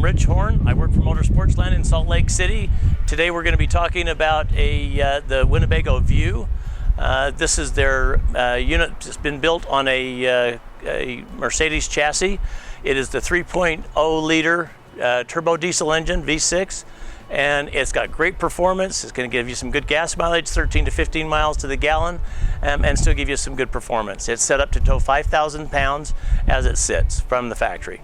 Rich Horn. I work for Sportsland in Salt Lake City. Today we're going to be talking about the Winnebago View. This is their unit. It's been built on a Mercedes chassis. It is the 3.0 liter turbo diesel engine, V6, and it's got great performance. It's going to give you some good gas mileage, 13 to 15 miles to the gallon, and still give you some good performance. It's set up to tow 5,000 pounds as it sits from the factory.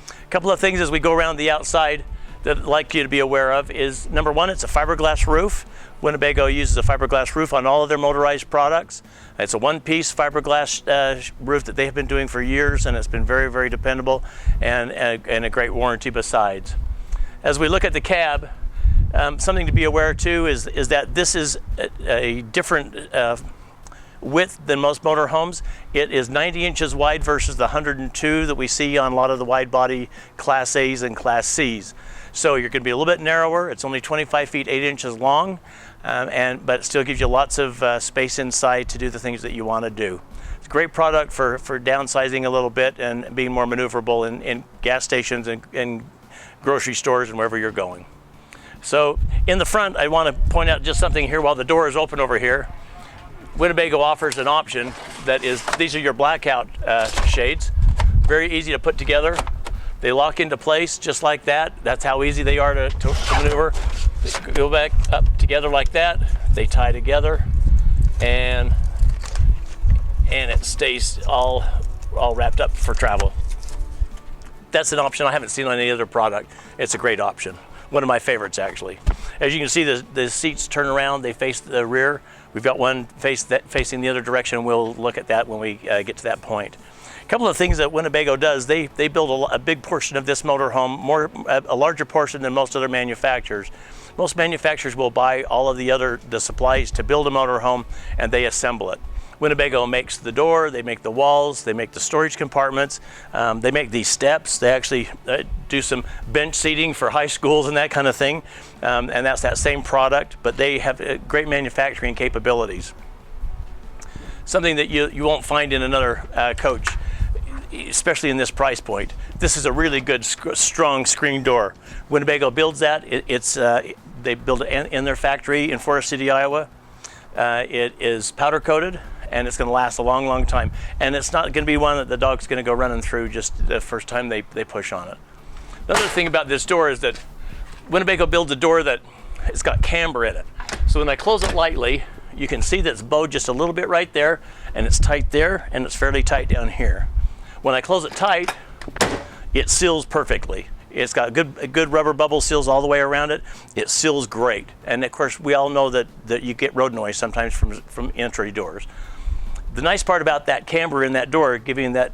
A couple of things as we go around the outside that I'd like you to be aware of is, number one, it's a fiberglass roof. Winnebago uses a fiberglass roof on all of their motorized products. It's a one-piece fiberglass roof that they have been doing for years, and it's been very, very dependable and a great warranty besides. As we look at the cab, something to be aware too is that this is a different width than most motorhomes. It is 90 inches wide versus the 102 that we see on a lot of the wide body Class A's and Class C's. So you're going to be a little bit narrower. It's only 25 feet 8 inches long, but it still gives you lots of space inside to do the things that you want to do. It's a great product for downsizing a little bit and being more maneuverable in gas stations and grocery stores and wherever you're going. So in the front, I want to point out just something here while the door is open over here. Winnebago offers an option that is, these are your blackout shades. Very easy to put together. They lock into place just like that. That's how easy they are to maneuver. They go back up together like that. They tie together, and it stays all wrapped up for travel. That's an option I haven't seen on any other product. It's a great option. One of my favorites, actually. As you can see, the seats turn around. They face the rear. We've got one facing the other direction. We'll look at that when we get to that point. A couple of things that Winnebago does, they build a big portion of this motorhome, a larger portion than most other manufacturers. Most manufacturers will buy all of the supplies to build a motorhome, and they assemble it. Winnebago makes the door, they make the walls, they make the storage compartments, they make these steps. They actually do some bench seating for high schools and that kind of thing, and that's that same product, but they have great manufacturing capabilities. Something that you won't find in another coach, especially in this price point. This is a really good, strong screen door. Winnebago builds that. They build it in their factory in Forest City, Iowa. It is powder coated, and it's going to last a long, long time. And it's not going to be one that the dog's going to go running through just the first time they push on it. Another thing about this door is that Winnebago builds a door that it's got camber in it. So when I close it lightly, you can see that it's bowed just a little bit right there, and it's tight there, and it's fairly tight down here. When I close it tight, it seals perfectly. It's got good rubber bubble seals all the way around it. It seals great. And of course, we all know that you get road noise sometimes from entry doors. The nice part about that camber in that door, giving that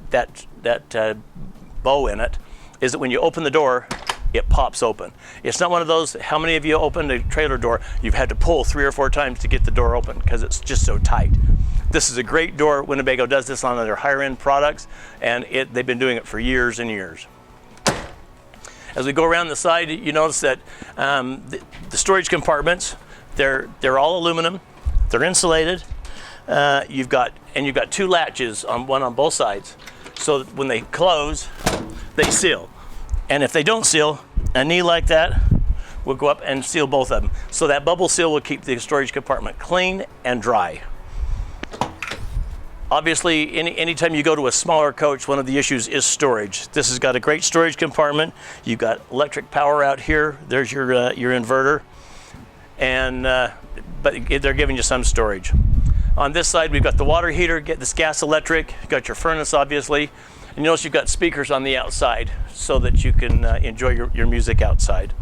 bow in it, is that when you open the door, it pops open. It's not one of those, how many of you opened a trailer door, you've had to pull 3 or 4 times to get the door open because it's just so tight. This is a great door. Winnebago does this on their higher end products, and they've been doing it for years and years. As we go around the side, you notice that the storage compartments, they're all aluminum, they're insulated. You've got 2 latches, one on both sides, so that when they close, they seal. And if they don't seal, a knee like that will go up and seal both of them. So that bubble seal will keep the storage compartment clean and dry. Obviously, anytime you go to a smaller coach, one of the issues is storage. This has got a great storage compartment. You've got electric power out here. There's your inverter, and but they're giving you some storage. On this side, we've got the water heater. Get this gas electric. You've got your furnace, obviously, and you notice you've got speakers on the outside so that you can enjoy your music outside.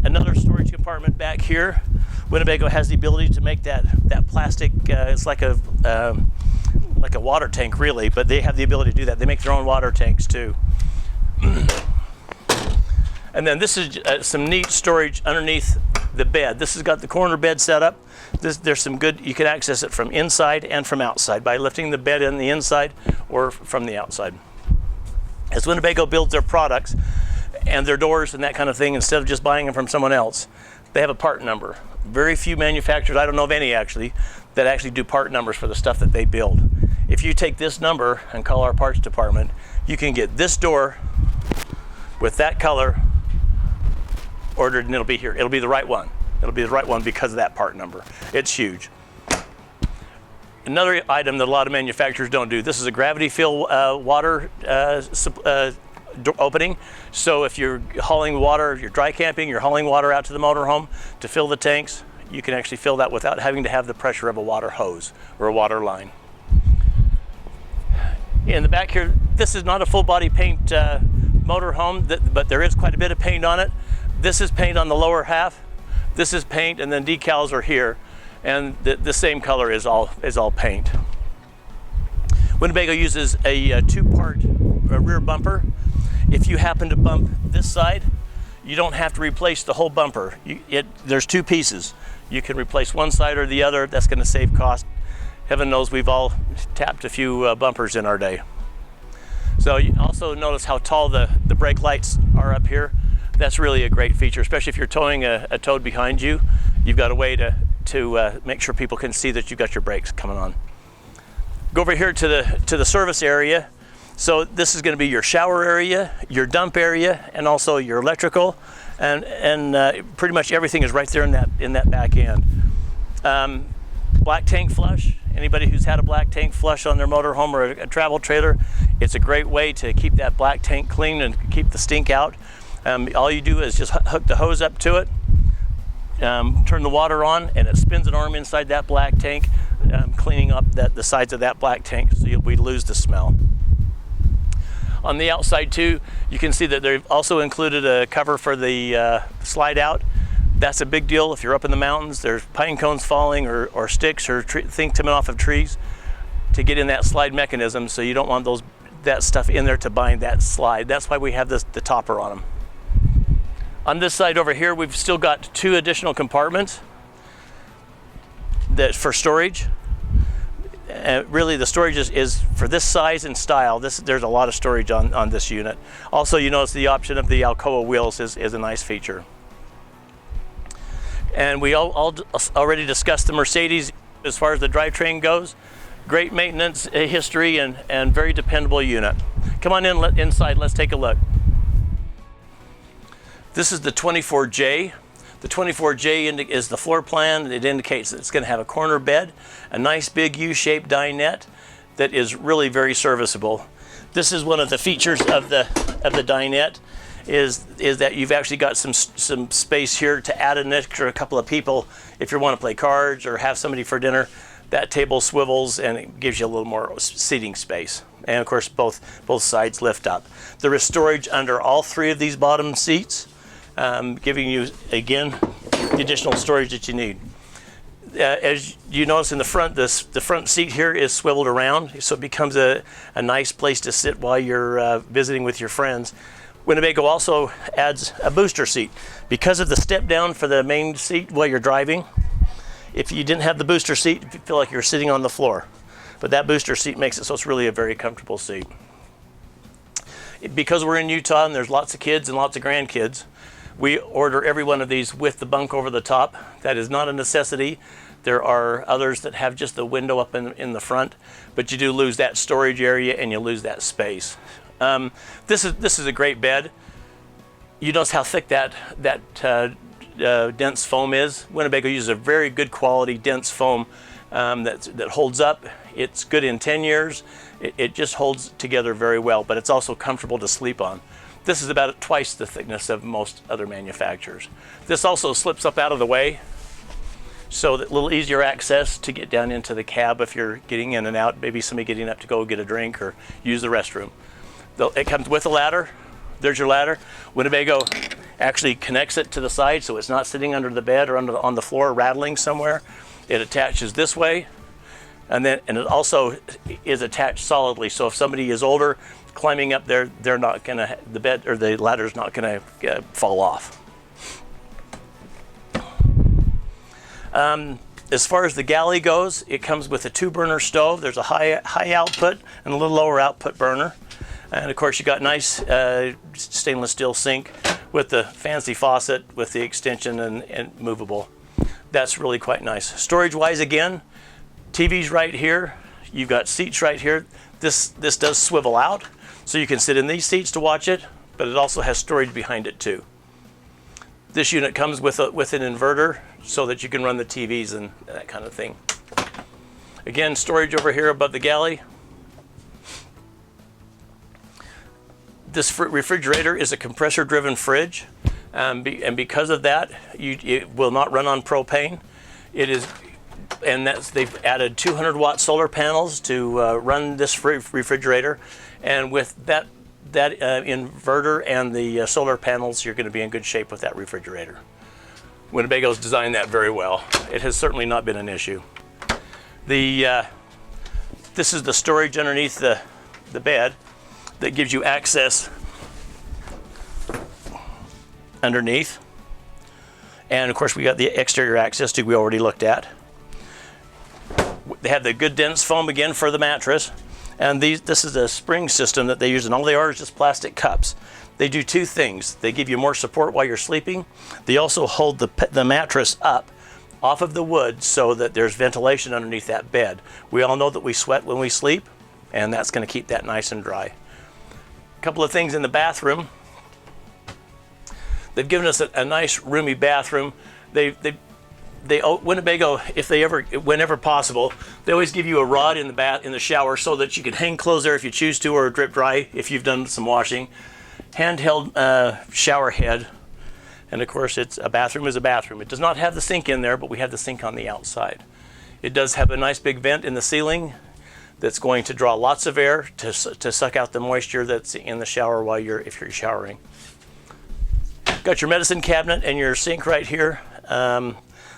Another storage compartment back here. Winnebago has the ability to make that plastic. It's like a water tank, really, but they have the ability to do that. They make their own water tanks too. And then this is some neat storage underneath the bed. This has got the corner bed set up. There's some good, you can access it from inside and from outside by lifting the bed in the inside or from the outside. As Winnebago builds their products and their doors and that kind of thing, instead of just buying them from someone else, they have a part number. Very few manufacturers, I don't know of any actually, that actually do part numbers for the stuff that they build. If you take this number and call our parts department, you can get this door with that color ordered and it'll be here. It'll be the right one. It'll be the right one because of that part number. It's huge. Another item that a lot of manufacturers don't do, this is a gravity fill water opening. So if you're hauling water, if you're dry camping, you're hauling water out to the motorhome to fill the tanks, you can actually fill that without having to have the pressure of a water hose or a water line. In the back here, this is not a full body paint motorhome, but there is quite a bit of paint on it. This is paint on the lower half. This is paint, and then decals are here. And the same color is all paint. Winnebago uses a two-part rear bumper. If you happen to bump this side, you don't have to replace the whole bumper. There's two pieces. You can replace one side or the other. That's going to save cost. Heaven knows we've all tapped a few bumpers in our day. So you also notice how tall the brake lights are up here. That's really a great feature, especially if you're towing a toad behind you. You've got a way to make sure people can see that you've got your brakes coming on. Go over here to the service area. So this is going to be your shower area, your dump area, and also your electrical, and pretty much everything is right there in that back end. Black tank flush. Anybody who's had a black tank flush on their motorhome or a travel trailer, it's a great way to keep that black tank clean and keep the stink out. All you do is just hook the hose up to it, turn the water on, and it spins an arm inside that black tank, cleaning up the sides of that black tank so we lose the smell. On the outside too, you can see that they've also included a cover for the slide out. That's a big deal if you're up in the mountains, there's pine cones falling or sticks or things coming off of trees, to get in that slide mechanism, so you don't want that stuff in there to bind that slide. That's why we have the topper on them. On this side over here, we've still got two additional compartments for storage. Really, the storage is for this size and style. There's a lot of storage on this unit. Also, you notice the option of the Alcoa wheels is a nice feature. And we all already discussed the Mercedes as far as the drivetrain goes. Great maintenance history and very dependable unit. Come on inside, let's take a look. This is the 24J. The 24J is the floor plan. It indicates that it's going to have a corner bed, a nice big U-shaped dinette that is really very serviceable. This is one of the features of the dinette is that you've actually got some space here to add an extra couple of people if you want to play cards or have somebody for dinner. That table swivels and it gives you a little more seating space. And of course, both sides lift up. There is storage under all three of these bottom seats, giving you, again, the additional storage that you need. As you notice in the front, the front seat here is swiveled around, so it becomes a nice place to sit while you're visiting with your friends. Winnebago also adds a booster seat. Because of the step down for the main seat while you're driving, if you didn't have the booster seat, you feel like you're sitting on the floor. But that booster seat makes it so it's really a very comfortable seat. Because we're in Utah and there's lots of kids and lots of grandkids, we order every one of these with the bunk over the top. That is not a necessity. There are others that have just the window up in the front, but you do lose that storage area and you lose that space. This is a great bed. You notice how thick that dense foam is. Winnebago uses a very good quality dense foam that holds up. It's good in 10 years. It just holds together very well, but it's also comfortable to sleep on. This is about twice the thickness of most other manufacturers. This also slips up out of the way, so that a little easier access to get down into the cab if you're getting in and out, maybe somebody getting up to go get a drink or use the restroom. It comes with a ladder. There's your ladder. Winnebago actually connects it to the side so it's not sitting under the bed or on the floor rattling somewhere. It attaches this way, and it also is attached solidly, so if somebody is older climbing up there, they're not gonna, the bed or the ladder's not gonna fall off. As far as the Galley goes, it comes with a 2-burner stove. There's a high output and a little lower output burner. And of course you got nice stainless steel sink with the fancy faucet with the extension and movable. That's really quite nice. Storage wise, again, TV's right here. You've got seats right here. This does swivel out, so you can sit in these seats to watch it, but it also has storage behind it too. This unit comes with an inverter so that you can run the TVs and that kind of thing. Again, storage over here above the galley. This refrigerator is a compressor-driven fridge, and because of that, it will not run on propane. It is, and they've added 200-watt solar panels to run this refrigerator, and with that inverter and the solar panels, you're going to be in good shape with that refrigerator. Winnebago's designed that very well. It has certainly not been an issue. This is the storage underneath the bed that gives you access underneath. And of course we got the exterior access we already looked at. They have the good dense foam again for the mattress. And this is a spring system that they use, and all they are is just plastic cups. They do two things. They give you more support while you're sleeping. They also hold the mattress up off of the wood so that there's ventilation underneath that bed. We all know that we sweat when we sleep, and that's going to keep that nice and dry. A couple of things in the bathroom. They've given us a nice roomy bathroom. Winnebago, whenever possible, they always give you a rod in the shower so that you can hang clothes there if you choose to, or drip dry if you've done some washing. Handheld shower head, and of course a bathroom is a bathroom. It does not have the sink in there, but we have the sink on the outside. It does have a nice big vent in the ceiling that's going to draw lots of air to suck out the moisture that's in the shower if you're showering. Got your medicine cabinet and your sink right here.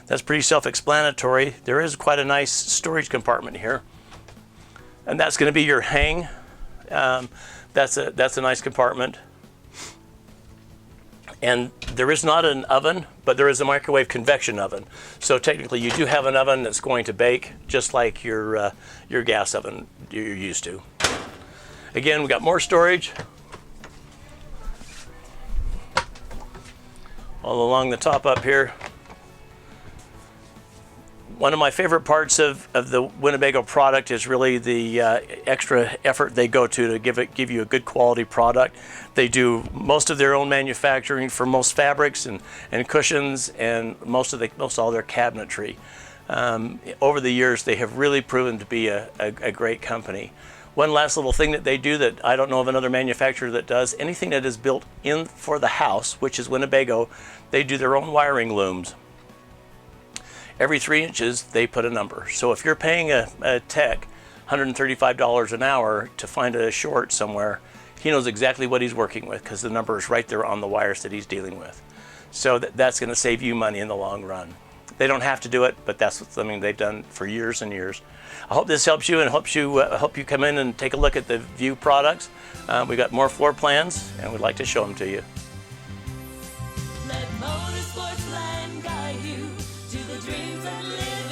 That's pretty self-explanatory. There is quite a nice storage compartment here, and that's going to be your hang. That's a nice compartment. And there is not an oven, but there is a microwave convection oven. So technically you do have an oven that's going to bake just like your gas oven you're used to. Again, we got more storage all along the top up here. One of my favorite parts of the Winnebago product is really the extra effort they go to give you a good quality product. They do most of their own manufacturing for most fabrics and cushions and most all their cabinetry. Over the years, they have really proven to be a great company. One last little thing that they do that I don't know of another manufacturer that does, anything that is built in for the house, which is Winnebago, they do their own wiring looms. Every 3 inches, they put a number. So if you're paying a tech $135 an hour to find a short somewhere, he knows exactly what he's working with because the number is right there on the wires that he's dealing with. So that's going to save you money in the long run. They don't have to do it, but that's something they've done for years and years. I hope this helps you and help you come in and take a look at the View products. We've got more floor plans, and we'd like to show them to you. Let Sportsland guide you to the dreams that live